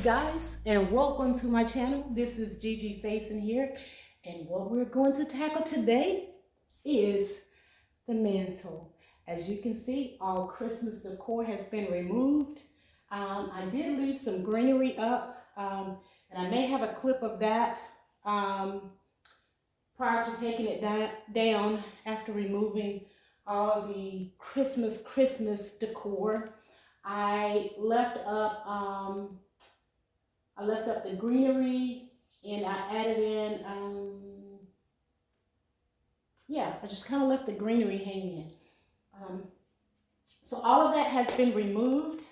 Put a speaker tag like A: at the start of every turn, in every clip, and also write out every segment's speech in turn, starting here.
A: guys, and welcome to my channel. This is Gigi Facing here, and what we're going to tackle today is the mantle. As you can see, all Christmas decor has been removed. I did leave some greenery up, and I may have a clip of that prior to taking it down after removing all of the Christmas decor. I left up the greenery, and I added in, I just kind of left the greenery hanging. So all of that has been removed,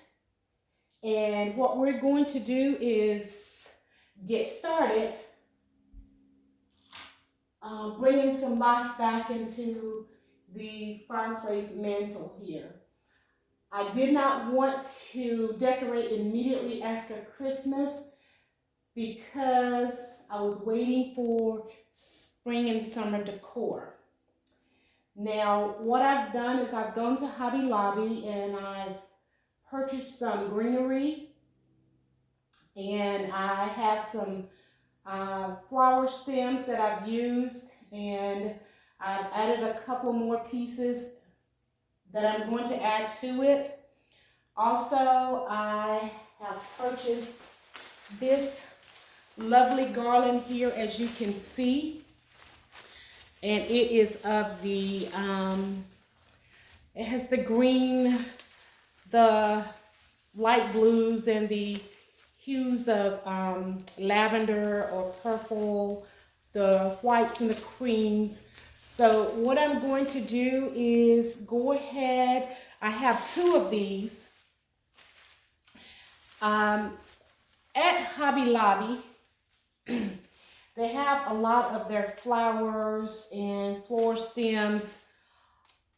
A: and what we're going to do is get started bringing some life back into the fireplace mantle here. I did not want to decorate immediately after Christmas because I was waiting for spring and summer decor. Now, what I've done is I've gone to Hobby Lobby and I've purchased some greenery, and I have some flower stems that I've used, and I've added a couple more pieces that I'm going to add to it. Also, I have purchased this lovely garland here, as you can see, and it is of the it has the green, the light blues, and the hues of lavender or purple, the whites and the creams. So what I'm going to do is go ahead, I have two of these at Hobby Lobby. They have a lot of their flowers and floor stems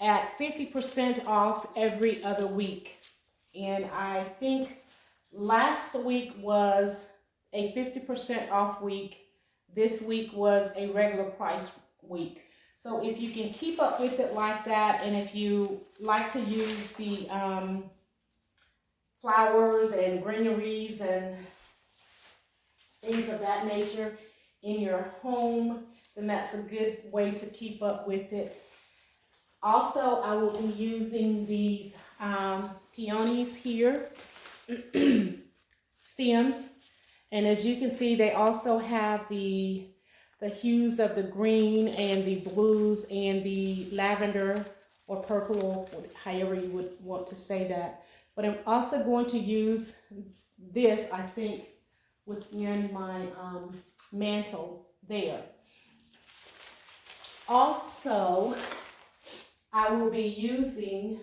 A: at 50% off every other week. And I think last week was a 50% off week. This week was a regular price week. So if you can keep up with it like that, and if you like to use the flowers and greeneries and things of that nature in your home, then that's a good way to keep up with it. Also, I will be using these peonies here, stems, and as you can see, they also have the hues of the green and the blues and the lavender or purple, or however you would want to say that. But I'm also going to use this, I think, within my mantle there. Also, I will be using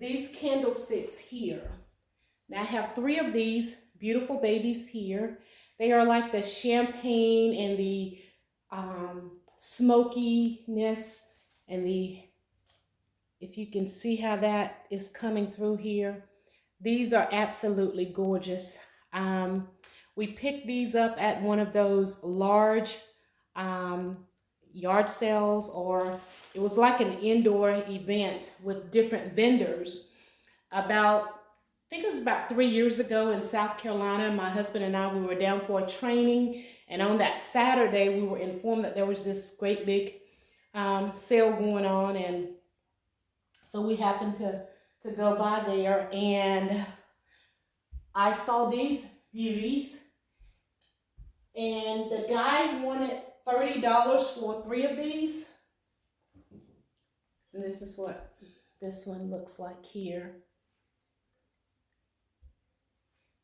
A: these candlesticks here. Now I have three of these beautiful babies here. They are like the champagne and the smokiness, and if you can see how that is coming through here. These are absolutely gorgeous. We picked these up at one of those large yard sales, or it was like an indoor event with different vendors. I think it was about 3 years ago in South Carolina. My husband and I, we were down for a training, and on that Saturday we were informed that there was this great big sale going on, and so we happened to go by there, and I saw these beauties, and the guy wanted $30 for three of these. And this is what this one looks like here.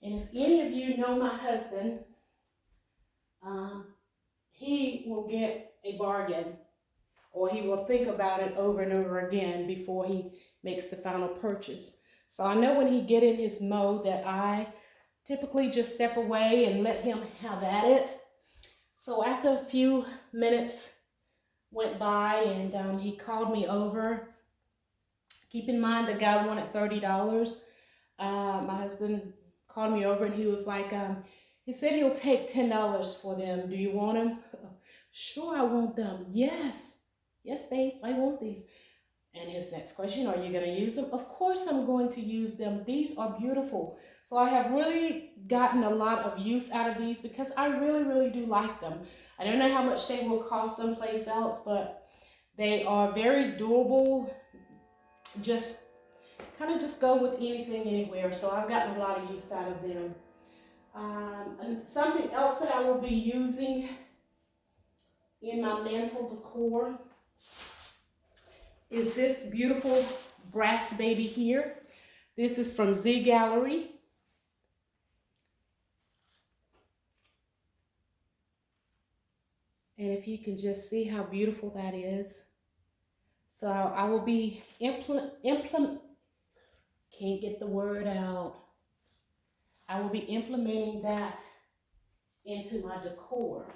A: And if any of you know my husband, he will get a bargain, or he will think about it over and over again before he makes the final purchase. So I know when he get in his mode that I typically just step away and let him have at it. So after a few minutes went by, and he called me over. Keep in mind, the guy wanted $30. My husband called me over, and he was like, he said he'll take $10 for them. Do you want them? Sure, I want them. Yes, babe, I want these. And his next question, are you going to use them? Of course I'm going to use them. These are beautiful. So I have really gotten a lot of use out of these because I really, really do like them. I don't know how much they will cost someplace else, but they are very durable. Just kind of just go with anything, anywhere. So I've gotten a lot of use out of them. And something else that I will be using in my mantle decor is this beautiful brass baby here. This is from Z Gallery. And if you can just see how beautiful that is. So I will be can't get the word out. I will be implementing that into my decor.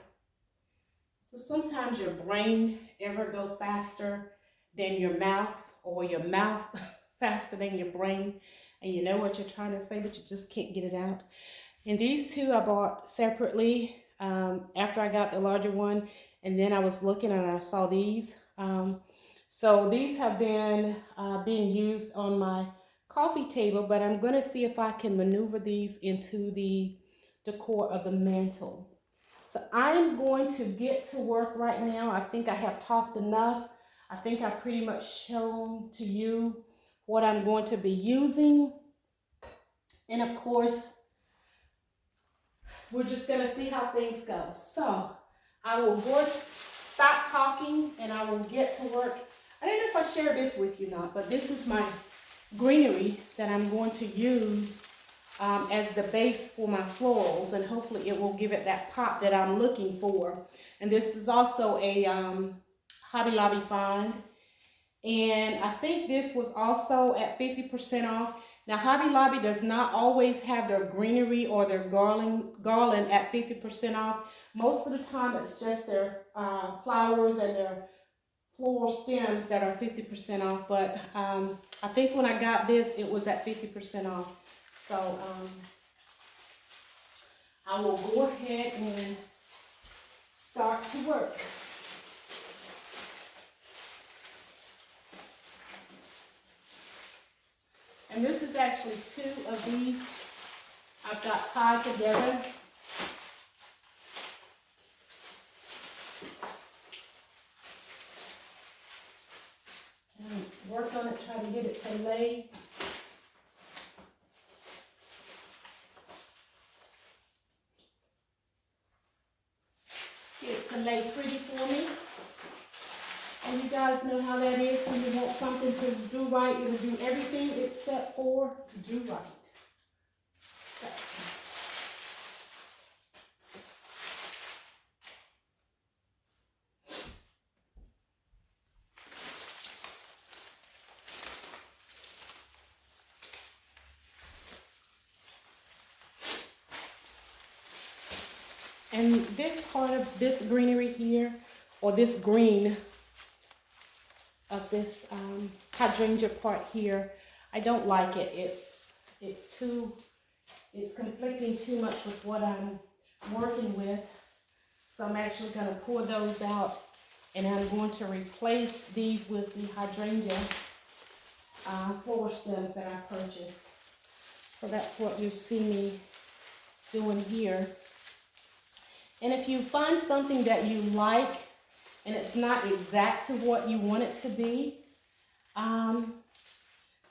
A: So sometimes your brain ever go faster than your mouth, or your mouth faster than your brain, and you know what you're trying to say, but you just can't get it out. And these two I bought separately after I got the larger one, and then I was looking and I saw these. So these have been being used on my coffee table, but I'm going to see if I can maneuver these into the decor of the mantle. So I'm going to get to work right now. I think I have talked enough. I think I've pretty much shown to you what I'm going to be using. And of course, we're just going to see how things go. So I will stop talking and I will get to work. I don't know if I shared this with you or not, but this is my greenery that I'm going to use as the base for my florals, and hopefully it will give it that pop that I'm looking for. And this is also a Hobby Lobby find, and I think this was also at 50% off. Now Hobby Lobby does not always have their greenery or their garland at 50% off. Most of the time it's just their flowers and their floral stems that are 50% off, but I think when I got this it was at 50% off. So I will go ahead and start to work. And this is actually two of these I've got tied together. And work on it, try to get it to lay. Get it to lay pretty for me. And you guys know how that is when you want something to do right. It'll do everything except for do right. So. And this part of this greenery here, or this green of this hydrangea part here, I don't like it. It's conflicting too much with what I'm working with. So I'm actually going to pull those out, and I'm going to replace these with the hydrangea flower stems that I purchased. So that's what you see me doing here. And if you find something that you like and it's not exact to what you want it to be,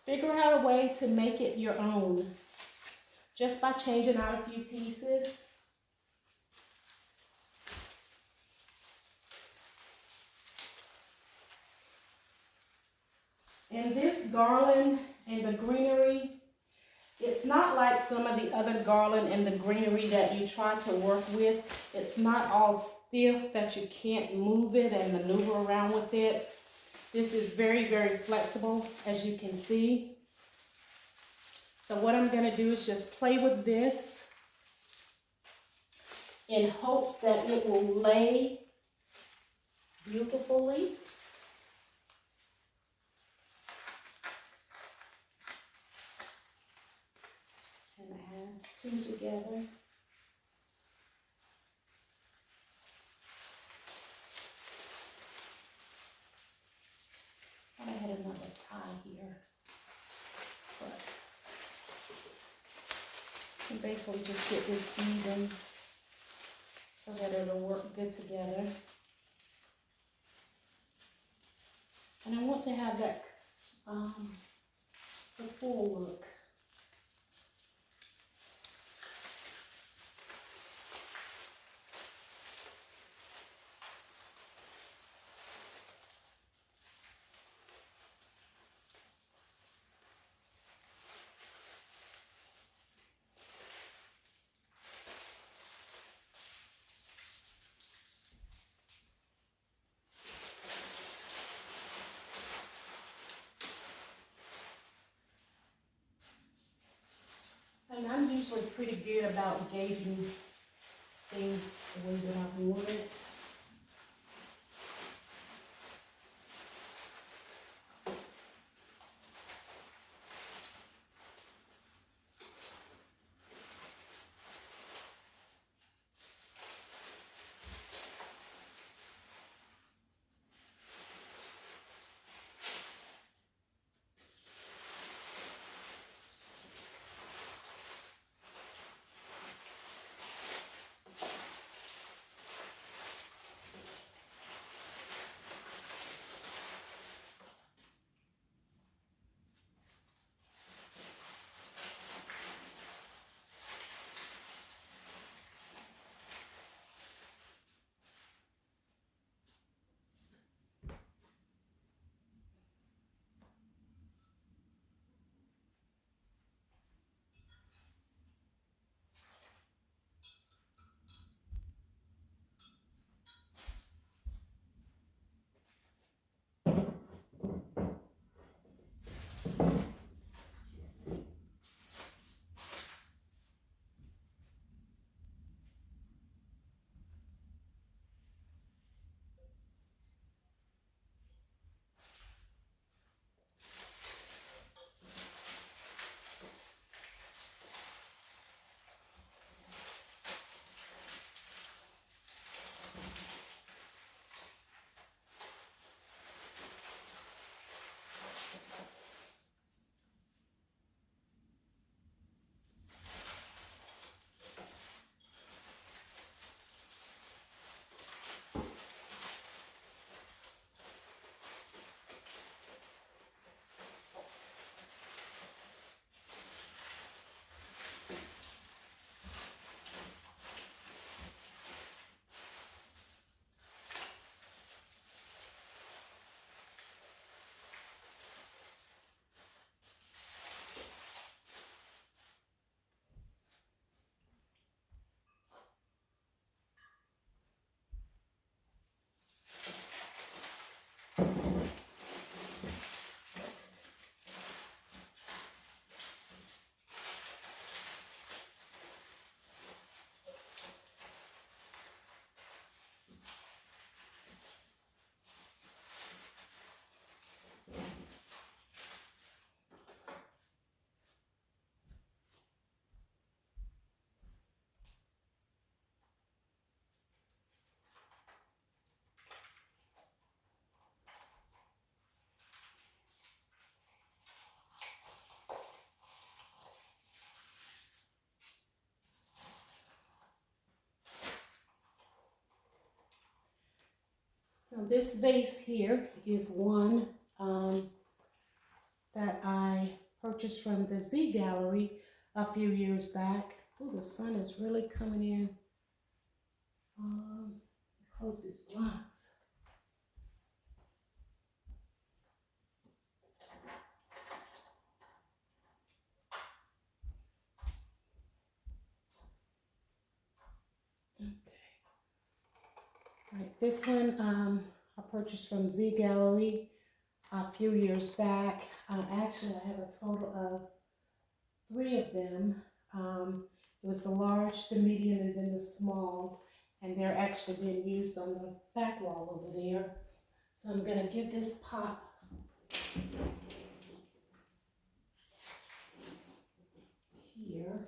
A: figure out a way to make it your own just by changing out a few pieces. And this garland and the greenery, it's not like some of the other garland and the greenery that you try to work with. It's not all stiff that you can't move it and maneuver around with it. This is very, very flexible, as you can see. So what I'm going to do is just play with this in hopes that it will lay beautifully. Two together. I had another And basically just get this even so that it'll work good together. And I want to have that the full look. And I'm usually pretty good about gauging things the way that I want it. Now this vase here is one that I purchased from the Z Gallery a few years back. Oh, the sun is really coming in. Close these blinds. Okay. All right, this one I purchased from Z Gallery a few years back. Actually, I have a total of 3 of them. It was the large, the medium, and then the small, and they're actually being used on the back wall over there. So I'm gonna give this pot here,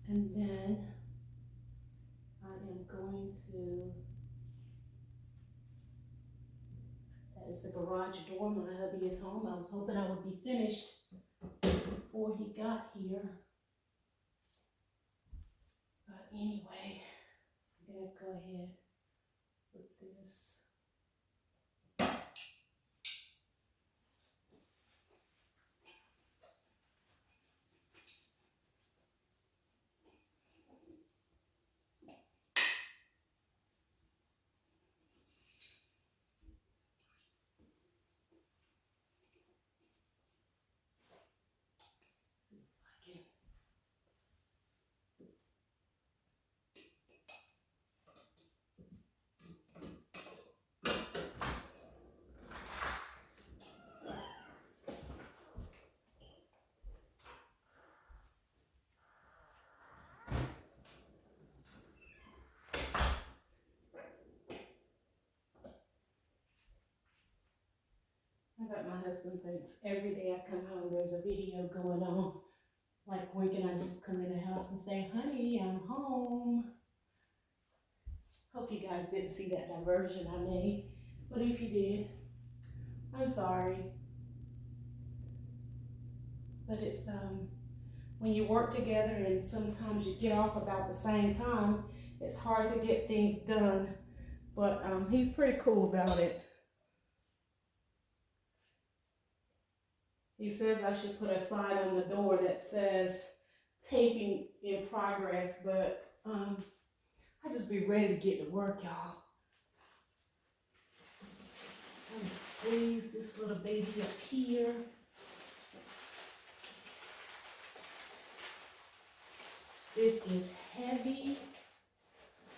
A: and then I am going to, that is the garage door. My hubby is home. I was hoping I would be finished here. But anyway, I'm gonna go ahead with this. See if I can. I bet my husband thinks every day I come home there's a video going on. Like, when can I just come in the house and say, honey, I'm home? Hope you guys didn't see that diversion I made. But if you did, I'm sorry. But it's, when you work together and sometimes you get off about the same time, it's hard to get things done. But he's pretty cool about it. He says I should put a sign on the door that says taping in progress, but I just be ready to get to work, y'all. I'm gonna squeeze this little baby up here. This is heavy,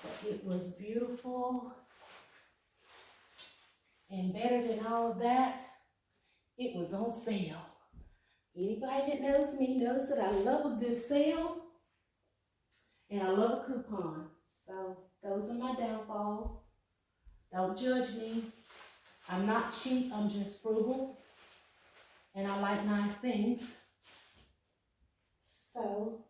A: but it was beautiful. And better than all of that, it was on sale. Anybody that knows me knows that I love a good sale and I love a coupon. So those are my downfalls. Don't judge me. I'm not cheap, I'm just frugal. And I like nice things. So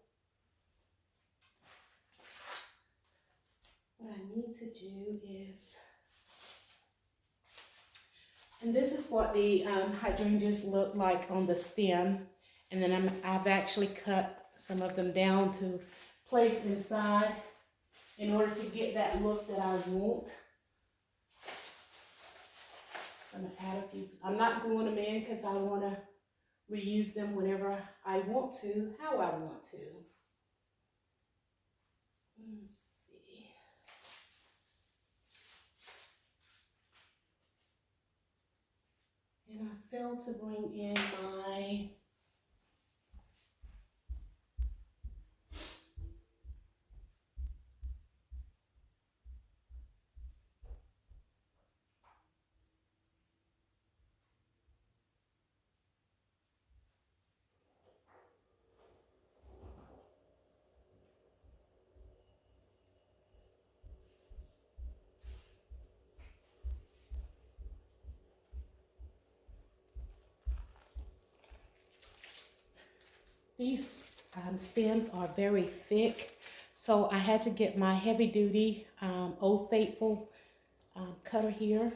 A: what I need to do is, and this is what the hydrangeas look like on the stem. And then I've actually cut some of them down to place inside in order to get that look that I want. So I'm gonna add a few. I'm not gluing them in because I want to reuse them whenever I want to, how I want to. Let's see. And I failed to bring in my these stems are very thick, so I had to get my heavy duty Old Faithful cutter here.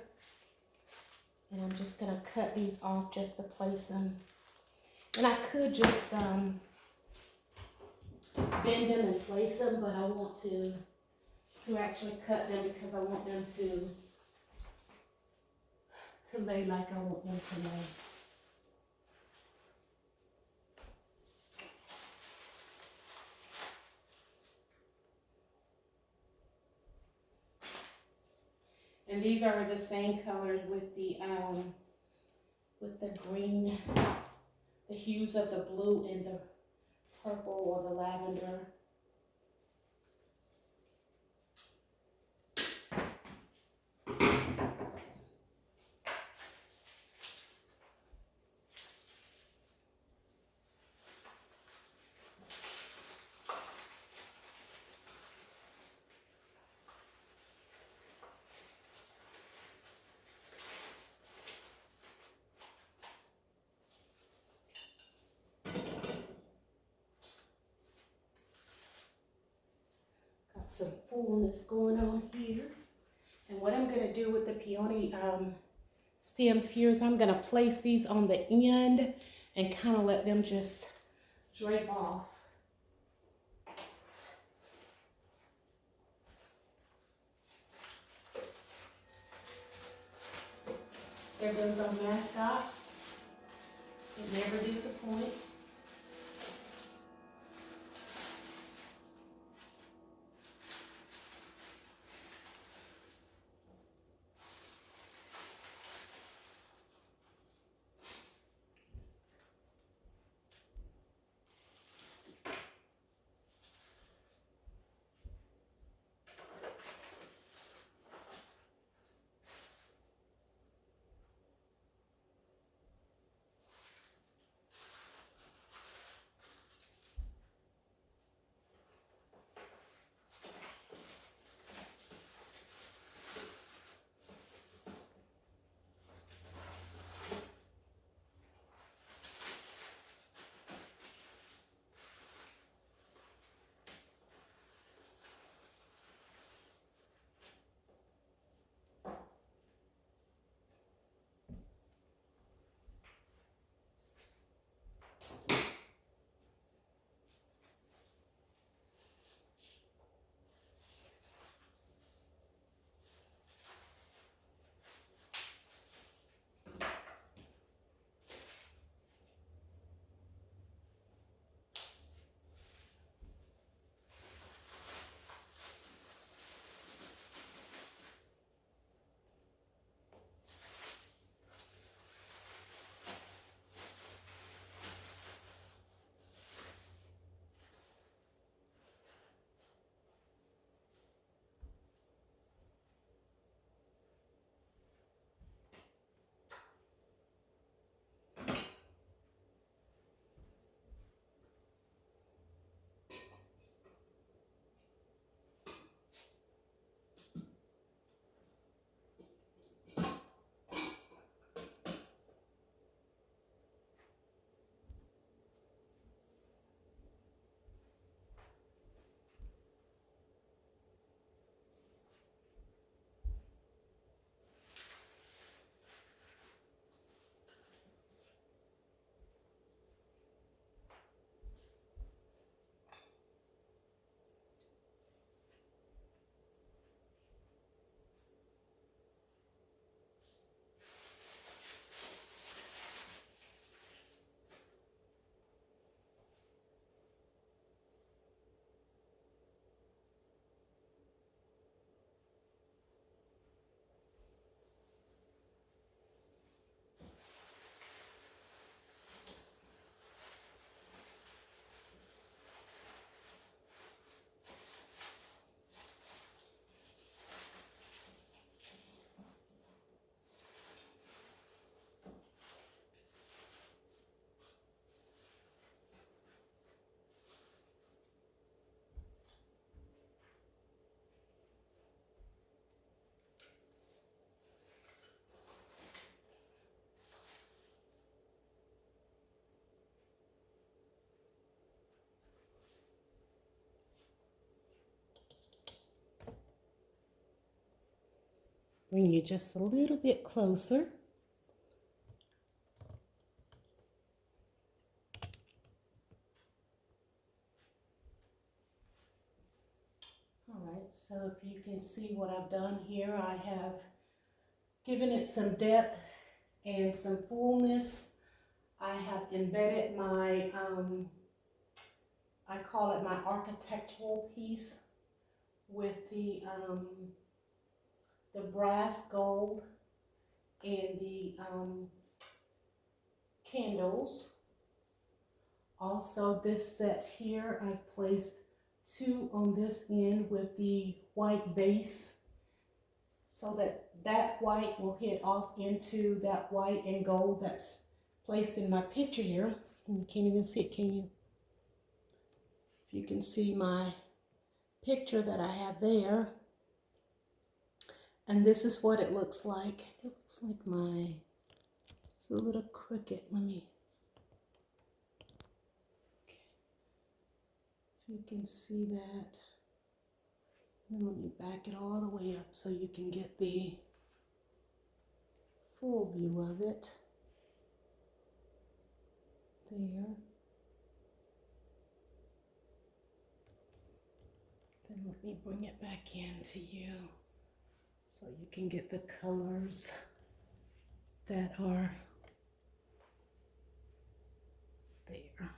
A: And I'm just gonna cut these off just to place them. And I could just bend them and place them, but I want to actually cut them because I want them to lay like I want them to lay. And these are the same colors with the green, the hues of the blue and the purple or the lavender. Some fullness going on here. And what I'm going to do with the peony stems here is I'm going to place these on the end and kind of let them just drape off. There goes our mascot. It never disappoints. Bring you just a little bit closer. All right, so if you can see what I've done here, I have given it some depth and some fullness. I have embedded my, I call it my architectural piece with the brass gold and the candles. Also, this set here, I've placed two on this end with the white base so that that white will hit off into that white and gold that's placed in my picture here. And you can't even see it, can you? If you can see my picture that I have there. And this is what it looks like. It looks like it's a little crooked. Let me, okay. If you can see that. And let me back it all the way up so you can get the full view of it. There. Let me bring it back in to you so you can get the colors that are there.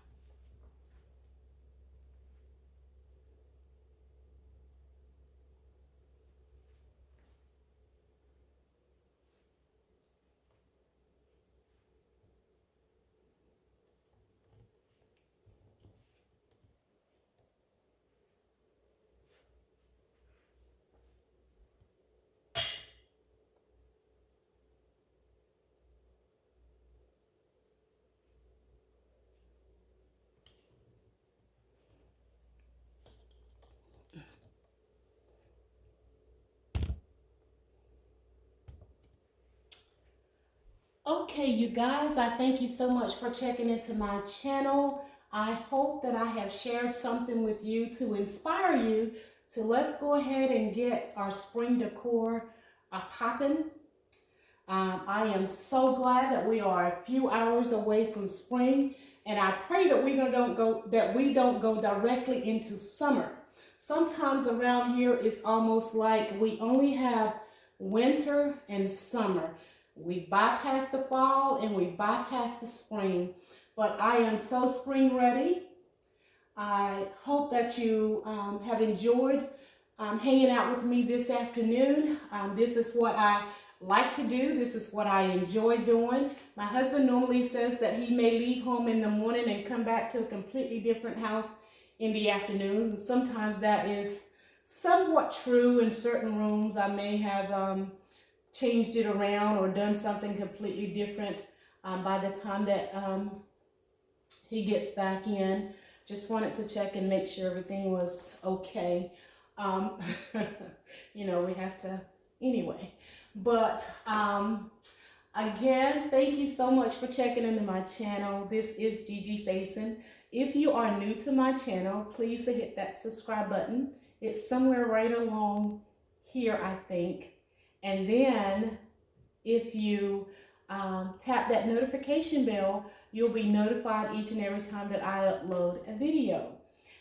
A: Okay, you guys, I thank you so much for checking into my channel. I hope that I have shared something with you to inspire you to let's go ahead and get our spring decor popping. I am so glad that we are a few hours away from spring, and I pray that we don't go directly into summer. Sometimes around here it's almost like we only have winter and summer. We bypass the fall and we bypass the spring, but I am so spring ready. I hope that you have enjoyed hanging out with me this afternoon. This is what I like to do. This is what I enjoy doing. My husband normally says that he may leave home in the morning and come back to a completely different house in the afternoon. And sometimes that is somewhat true in certain rooms. I may have changed it around or done something completely different by the time that he gets back in. Just wanted to check and make sure everything was okay. You know, we have to anyway. But again, thank you so much for checking into my channel. This is Gigi Faison. If you are new to my channel, please hit that subscribe button. It's somewhere right along here, I think. And then if you tap that notification bell, you'll be notified each and every time that I upload a video.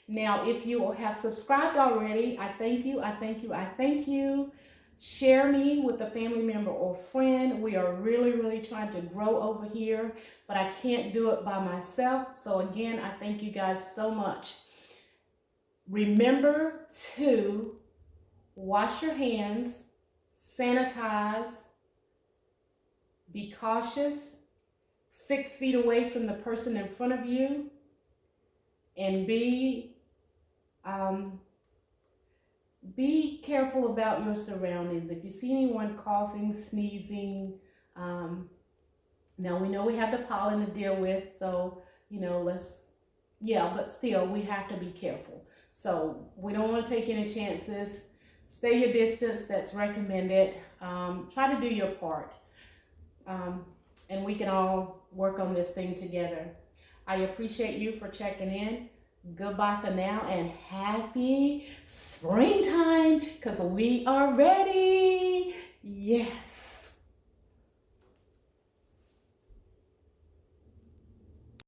A: Now, if you have subscribed already, I thank you, I thank you, I thank you. Share me with a family member or friend. We are really trying to grow over here, but I can't do it by myself. So again, I thank you guys so much. Remember to wash your hands, sanitize, be cautious, 6 feet away from the person in front of you, and be careful about your surroundings. If you see anyone coughing, sneezing, now we know we have the pollen to deal with, so, you know, but still, we have to be careful. So we don't want to take any chances. Stay your distance, that's recommended. Try to do your part. And we can all work on this thing together. I appreciate you for checking in. Goodbye for now and happy springtime, because we are ready. Yes.